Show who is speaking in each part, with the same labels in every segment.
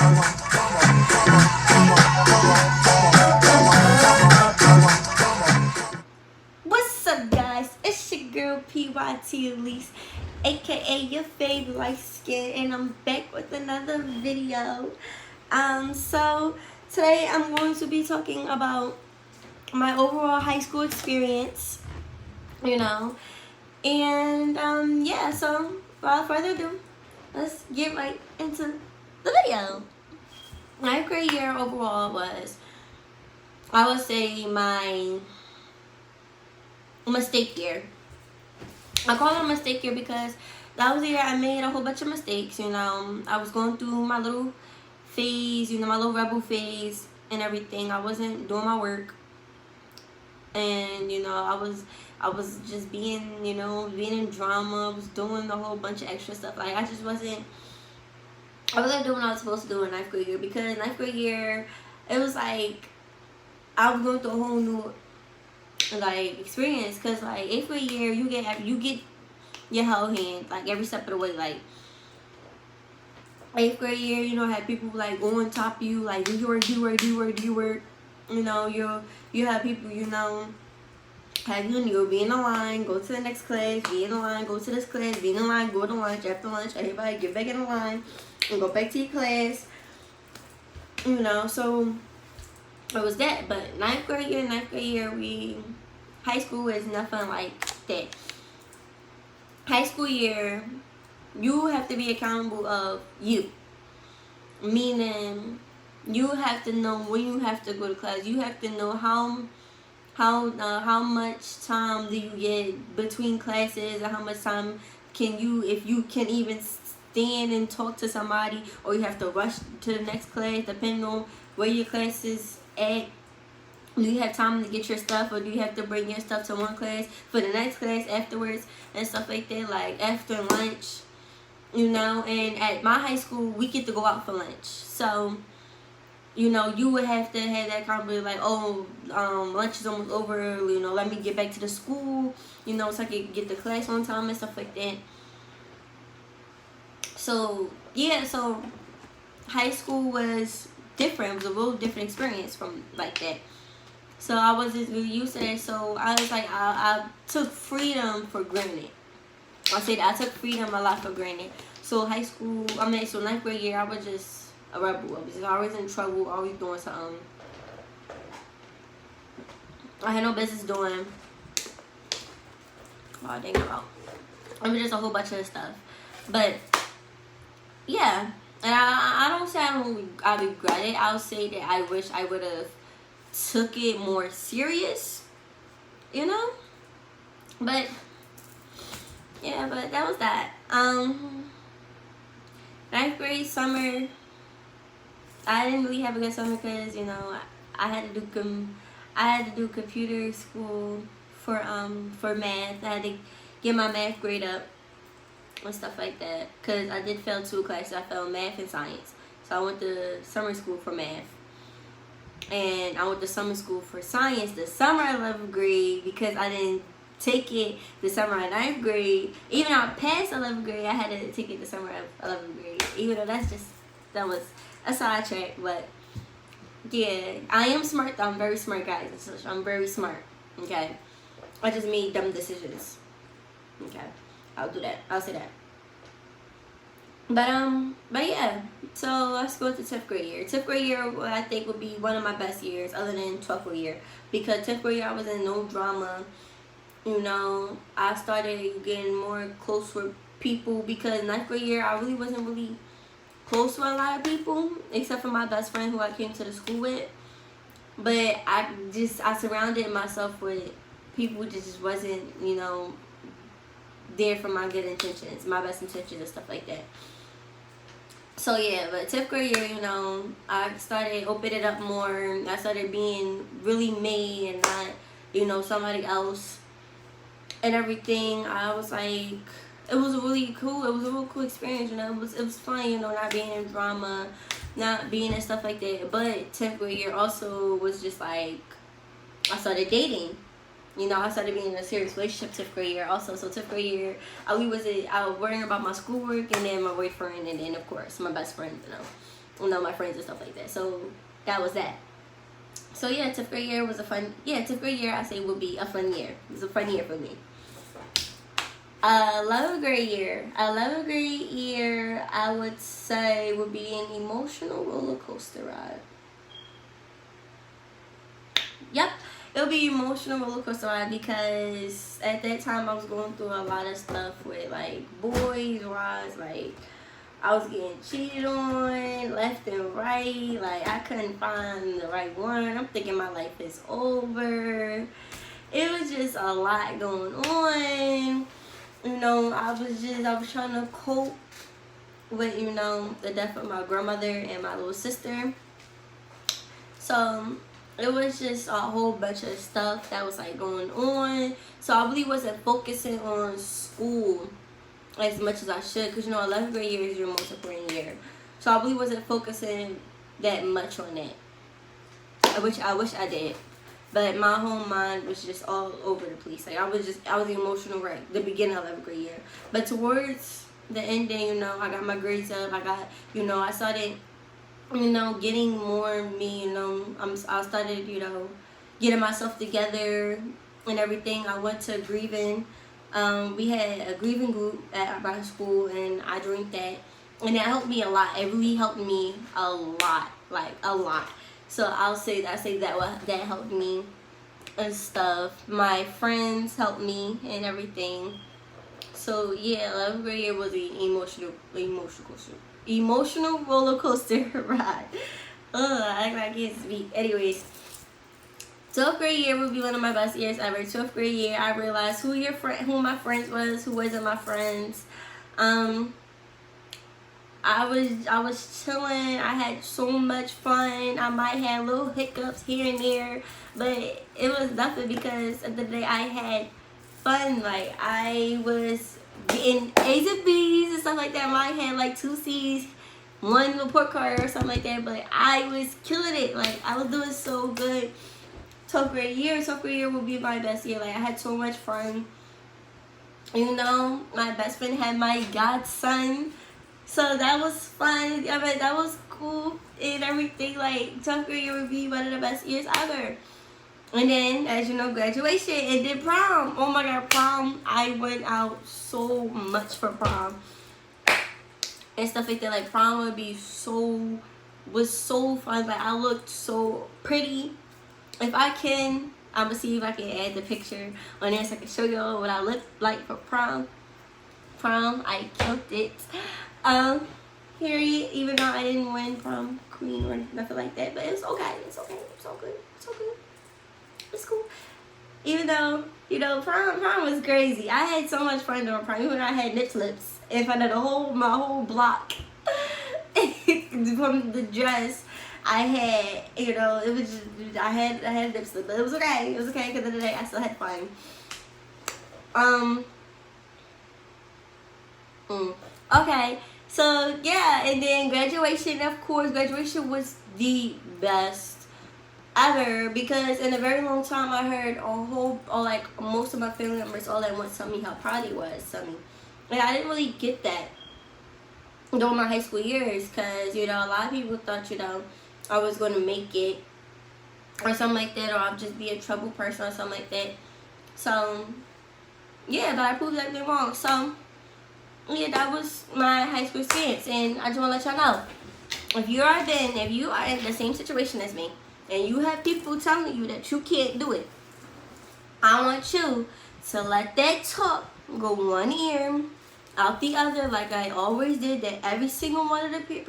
Speaker 1: What's up, guys? It's your girl PYT Elise, aka your favorite light skin, and I'm back with another video. So today I'm going to be talking about my overall high school experience, and yeah. So without further ado, let's get right into the video. My grade year overall was, I would say, my mistake year. I call it a mistake year because that was the year I made a whole bunch of mistakes. I was going through my little phase, my little rebel phase and everything. I wasn't doing my work, and I was just being being in drama. I was doing a whole bunch of extra stuff. Like I wasn't doing what I was supposed to do in ninth grade year, because ninth grade year it was like I was going through a whole new experience, because like eighth grade year you get your held hand like every step of the way. Like eighth grade year, have people like go on top of you, like do your work. You have people have you'll be in the line, go to the next class, be in the line, go to this class, be in the line, go to lunch. After lunch, everybody get back in the line and go back to your class. So it was that. But ninth grade year, high school is nothing like that. High school year, you have to be accountable of you. Meaning, you have to know when you have to go to class. You have to know how much time do you get between classes, and how much time can you, if you can even stand and talk to somebody, or you have to rush to the next class depending on where your class is at. Do you have time to get your stuff, or do you have to bring your stuff to one class for the next class afterwards and stuff like that, like after lunch, and at my high school we get to go out for lunch. So you would have to have that accountability, like, lunch is almost over, let me get back to the school, so I can get to class on time and stuff like that. So yeah, so high school was different. It was a real different experience from like that. So I wasn't really used to that. So I was like, I took freedom for granted. I took freedom a lot for granted. So so ninth grade year, I was just a rebel. I was just always in trouble, always doing something I had no business doing. Oh, dang it. I mean, just a whole bunch of stuff. But yeah, and I don't say I regret it. I'll say that I wish I would have took it more serious, But yeah, but that was that. Ninth grade summer, I didn't really have a good summer because I had to do computer school for math. I had to get my math grade up and stuff like that, because I did fail 2 classes. I failed math and science, so I went to summer school for math, and I went to summer school for science the summer of 11th grade, because I didn't take it the summer of 9th grade. Even though I passed 11th grade, I had to take it the summer of 11th grade, even though that was a sidetrack. But yeah, I am smart though. I'm very smart, guys. I'm very smart. Okay, I just made dumb decisions. Okay, I'll do that. I'll say that. But yeah. So let's go to 10th grade year. 10th grade year, I think, would be one of my best years, other than 12th grade year, because 10th grade year I was in no drama. I started getting more close with people, because 9th grade year I really wasn't really close to a lot of people, except for my best friend who I came to the school with. But I surrounded myself with people who just wasn't, there for my good intentions, my best intentions and stuff like that. So yeah, but 10th grade year, I started opening it up more. I started being really me and not, somebody else and everything. I was like, it was really cool. It was a real cool experience, it was fun, not being in drama, not being and stuff like that. But 10th grade year also was just like, I started dating. I started being in a serious relationship 10th grade year also. So 10th grade year, I was worrying about my schoolwork, and then my boyfriend, and then of course my best friend, you know, my friends and stuff like that. So that was that. So yeah, 10th grade year was a fun, 10th grade year I say would be a fun year. It was a fun year for me. 11th grade year. 11th grade year, I would say would be an emotional roller coaster ride. Yep, it'll be emotional roller coaster ride because at that time I was going through a lot of stuff with like boys wise, like I was getting cheated on left and right. Like I couldn't find the right one. I'm thinking my life is over. It was just a lot going on. You know, I was trying to cope with, you know, the death of my grandmother and my little sister. So it was just a whole bunch of stuff that was like going on. So I really wasn't focusing on school as much as I should, because you know 11th grade year is your most important year. So I really wasn't focusing that much on that. I wish I did. But my whole mind was just all over the place. Like I was emotional right the beginning of 11th grade year. But towards the ending, you know, I got my grades up. I started, you know, getting more me, you know. I started, you know, getting myself together and everything. I went to grieving. We had a grieving group at my school, and I joined that, and that helped me a lot. It really helped me a lot, like a lot. So I say that helped me and stuff. My friends helped me and everything. So yeah, 11th grade year was an emotional roller coaster ride. I can't speak. Anyways, 12th grade year would be one of my best years ever. 12th grade year, I realized who my friends was, who wasn't my friends. I was chilling. I had so much fun. I might have little hiccups here and there, but it was nothing because at the end of the day I had fun. Like I was getting A's and B's and stuff like that. I might have like 2 C's, 1 report card or something like that, but I was killing it. Like I was doing so good. 12th grade year would be my best year. Like I had so much fun. You know, my best friend had my godson, so that was fun. I mean, that was cool and everything. Like 12th grade year would be one of the best years ever. And then, as you know, graduation and then prom. Oh my God, prom! I went out so much for prom and stuff like that. Like prom was so fun. Like I looked so pretty. If I can, I'm gonna see if I can add the picture on there so I can show y'all what I looked like for prom. I killed it. Period. Even though I didn't win prom queen or nothing like that, but it's okay. It's okay. It's all good. It's all good. It's cool. Even though, you know, prom was crazy. I had so much fun during prom. Even though I had nip slips in front of my whole block from the dress. I had, you know, it was just, I had nip slip, but it was okay. It was okay because of the day I still had fun. Okay, so yeah, and then graduation, of course, graduation was the best ever because in a very long time I heard most of my family members all at once tell me how proud he was of me. And I didn't really get that during my high school years because, you know, a lot of people thought, you know, I was going to make it or something like that, or I'll just be a trouble person or something like that. So, yeah, but I proved everything wrong. So, yeah, that was my high school experience. And I just want to let y'all know, if you are in the same situation as me, and you have people telling you that you can't do it, I want you to let that talk go one ear, out the other, like I always did. That every single one of the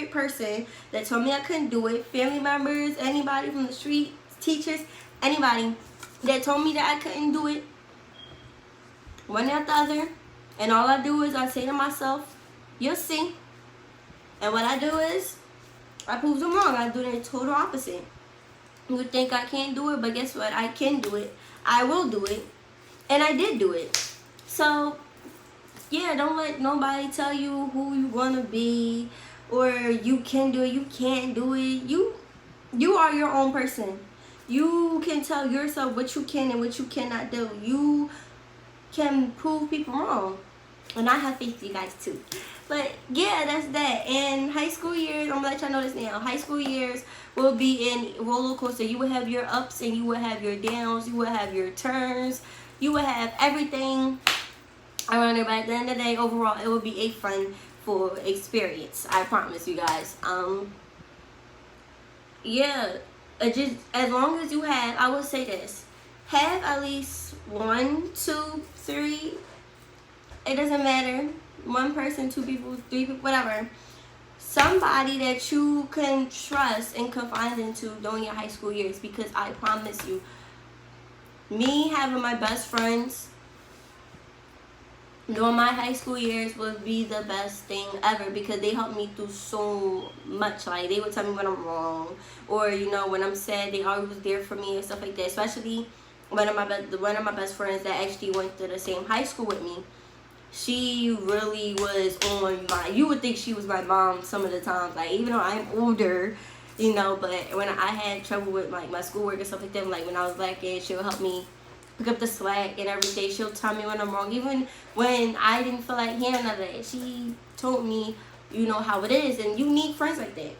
Speaker 1: person that told me I couldn't do it, family members, anybody from the street, teachers, anybody that told me that I couldn't do it, one after the other, and all I do is I say to myself, you'll see. And what I do is I prove them wrong. I do the total opposite. You think I can't do it, but guess what? I can do it. I will do it. And I did do it. So yeah, don't let nobody tell you who you want to be, or you can do it, you can't do it. You are your own person. You can tell yourself what you can and what you cannot do. You can prove people wrong. And I have faith in you guys too. But yeah, that's that. And high school years, I'm gonna let y'all know this now. High school years will be in roller coaster. You will have your ups and you will have your downs. You will have your turns. You will have everything around there. But at the end of the day, overall, it will be a fun full experience. I promise you guys. Yeah, just as long as you have, I will say this, have at least 1, 2, 3. It doesn't matter. One person, 2 people, 3 people, whatever. Somebody that you can trust and confide into during your high school years, because I promise you, me having my best friends during my high school years would be the best thing ever, because they helped me through so much. Like, they would tell me when I'm wrong, or you know, when I'm sad, they always was there for me and stuff like that. Especially one of my best friends that actually went to the same high school with me. She really was on my, you would think she was my mom some of the times, like, even though I'm older, you know. But when I had trouble with like my schoolwork and stuff like that, like when I was lacking, she'll help me pick up the slack and everything. She'll tell me when I'm wrong, even when I didn't feel like hearing none of that. She told me, you know, how it is. And you need friends like that.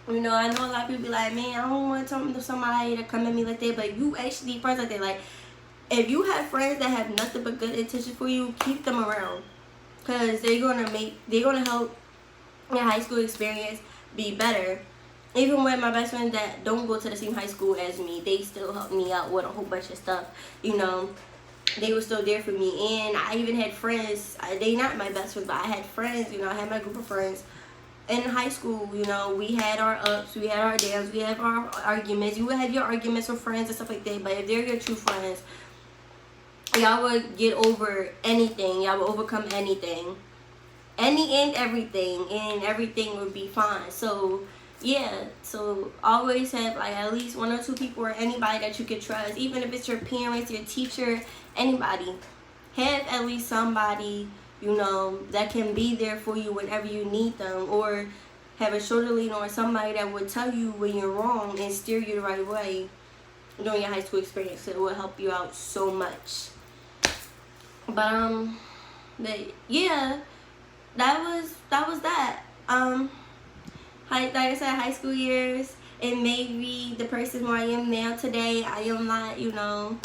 Speaker 1: You know, I know a lot of people be like, man, I don't want somebody to come at me like that, but you actually need friends like that. Like, if you have friends that have nothing but good intentions for you, keep them around, because they're gonna help your high school experience be better. Even with my best friends that don't go to the same high school as me, they still help me out with a whole bunch of stuff. You know, they were still there for me. And I even had friends, they not my best friends, but I had friends, you know, I had my group of friends in high school. You know, we had our ups, we had our downs, we had our arguments. You would have your arguments with friends and stuff like that, but if they're your true friends, y'all would get over anything. Y'all would overcome anything. Any and everything. And everything would be fine. So, yeah. So, always have like at least 1 or 2 people or anybody that you can trust. Even if it's your parents, your teacher, anybody. Have at least somebody, you know, that can be there for you whenever you need them. Or have a shoulder lean on somebody that would tell you when you're wrong and steer you the right way during your high school experience. It will help you out so much. But yeah, that was that. Like I said, high school years, it made me the person who I am now today. I am not, you know,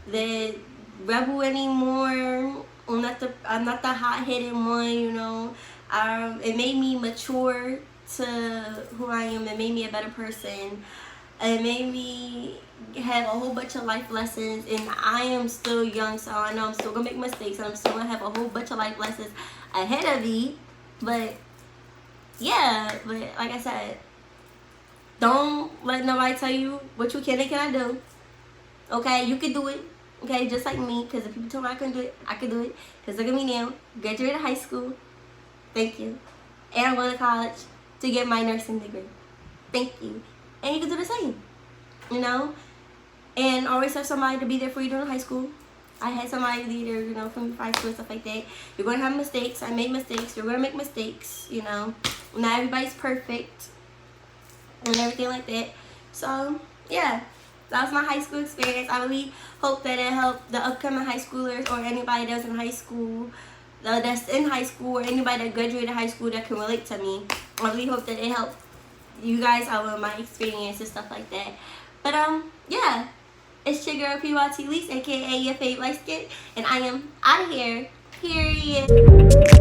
Speaker 1: the rebel anymore. I'm not the hot-headed one, you know. It made me mature to who I am. It made me a better person. It made me have a whole bunch of life lessons, and I am still young, so I know I'm still gonna make mistakes. I'm still gonna have a whole bunch of life lessons ahead of me. But yeah, but like I said, don't let nobody tell you what you can and cannot do. Okay, you can do it. Okay, just like me, because if people told me I couldn't do it, I can do it. Because look at me now, graduated high school. Thank you. And I'm going to college to get my nursing degree. Thank you. And you can do the same, you know. And always have somebody to be there for you during high school. I had somebody there, you know, from high school and stuff like that. You're going to have mistakes. I made mistakes. You're going to make mistakes, you know. Not everybody's perfect and everything like that. So, yeah. That was my high school experience. I really hope that it helped the upcoming high schoolers or anybody that's in high school, or anybody that graduated high school that can relate to me. I really hope that it helped you guys out with my experience and stuff like that. But yeah, it's your girl PYT Lease, aka your favorite light skin, and I am out of here. Period.